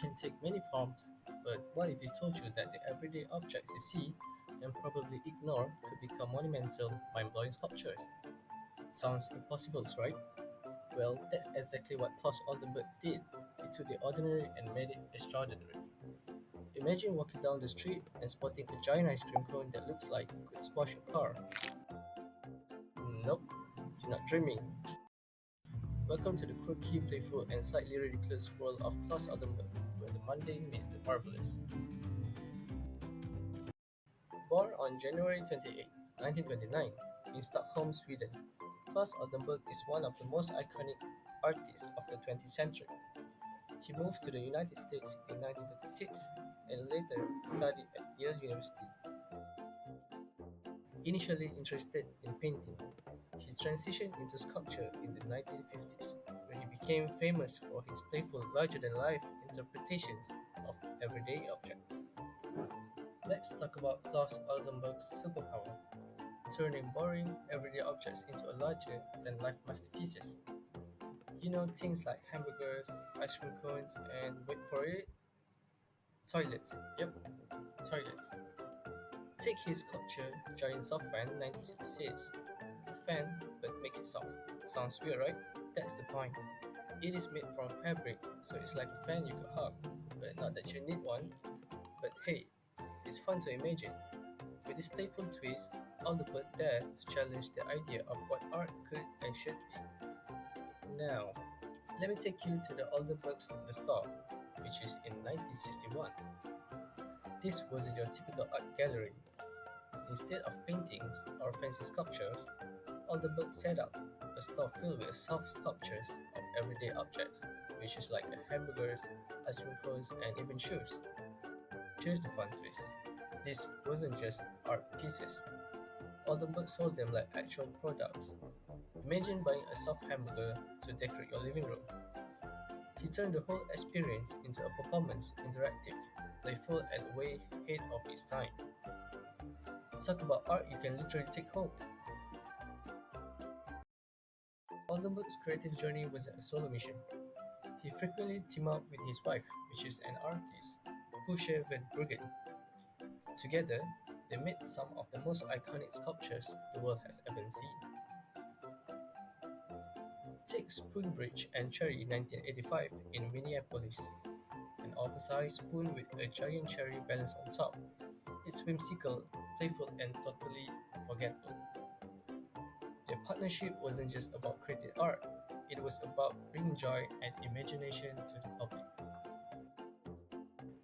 can take many forms, but what if we told you that the everyday objects you see and probably ignore could become monumental, mind-blowing sculptures? Sounds impossible, right? Well, that's exactly what Claes Oldenburg did. He took the ordinary and made it extraordinary. Imagine walking down the street and spotting a giant ice cream cone that looks like it could squash a car. Nope, you're not dreaming. Welcome to the quirky, playful, and slightly ridiculous world of Claes Oldenburg, where the mundane meets the marvelous. Born on January 28, 1929, in Stockholm, Sweden, Claes Oldenburg is one of the most iconic artists of the 20th century. He moved to the United States in 1936 and later studied at Yale University. Initially interested in painting, he transitioned into sculpture in the 1950s, where he became famous for his playful, larger-than-life interpretations of everyday objects. Let's talk about Claes Oldenburg's superpower, turning boring, everyday objects into a larger-than-life masterpieces. You know, things like hamburgers, ice cream cones, and wait for it, toilets. Yep, toilets. Take his sculpture, Giant Soft Fan 1966. A fan, but make it soft. Sounds weird, right? That's the point. It is made from fabric, so it's like a fan you could hug, but not that you need one. But hey, it's fun to imagine. With this playful twist, Aldebert dared to challenge the idea of what art could and should be. Now, let me take you to the Oldenburg's The Store, which is in 1961. This wasn't your typical art gallery. Instead of paintings or fancy sculptures, Oldenburg set up a store filled with soft sculptures of everyday objects, which is like hamburgers, ice cream cones, and even shoes. Here's the fun twist. This wasn't just art pieces. Oldenburg sold them like actual products. Imagine buying a soft hamburger to decorate your living room. He turned the whole experience into a performance, interactive, playful, and way ahead of its time. Talk about art you can literally take home. Oldenburg's creative journey wasn't a solo mission. He frequently teamed up with his wife, which is an artist, Hoesje van Bruggen. Together, they made some of the most iconic sculptures the world has ever seen. Take Spoon Bridge and Cherry 1985 in Minneapolis, an oversized spoon with a giant cherry balanced on top. It's whimsical, playful, and totally unforgettable. Their partnership wasn't just about creating art, it was about bringing joy and imagination to the public.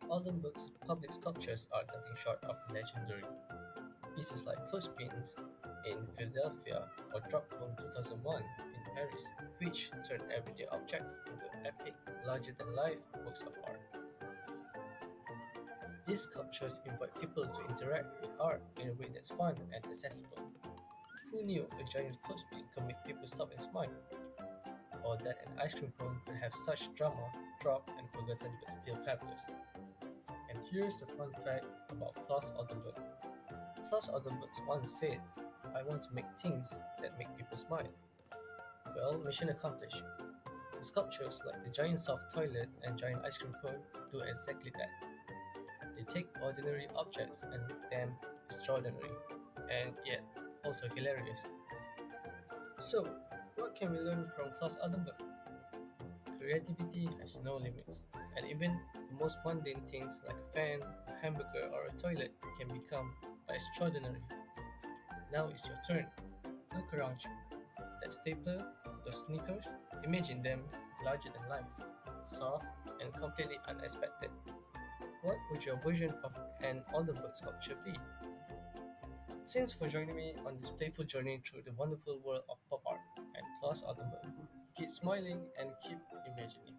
Oldenburg's public sculptures are nothing short of legendary. Pieces like Clothespins in Philadelphia or Drop Cone 2001 in Paris, which turned everyday objects into epic, larger-than-life works of art. These sculptures invite people to interact with art in a way that's fun and accessible. Who knew a giant clothespin could make people stop and smile? Or that an ice cream cone could have such drama, drop, and forgotten but still fabulous? And here's a fun fact about Claes Oldenburg. Claes Oldenburg once said, I want to make things that make people smile. Well, mission accomplished. The sculptures like the giant soft toilet and giant ice cream cone do exactly that. They take ordinary objects and make them extraordinary, and yet also hilarious. So, what can we learn from Claes Oldenburg? Creativity has no limits, and even the most mundane things like a fan, a hamburger, or a toilet can become extraordinary. Now it's your turn. Look around you. That stapler, those sneakers, imagine them larger than life, soft, and completely unexpected. What would your version of an Oldenburg sculpture be? Thanks for joining me on this playful journey through the wonderful world of pop art and Claes Oldenburg. Keep smiling and keep imagining.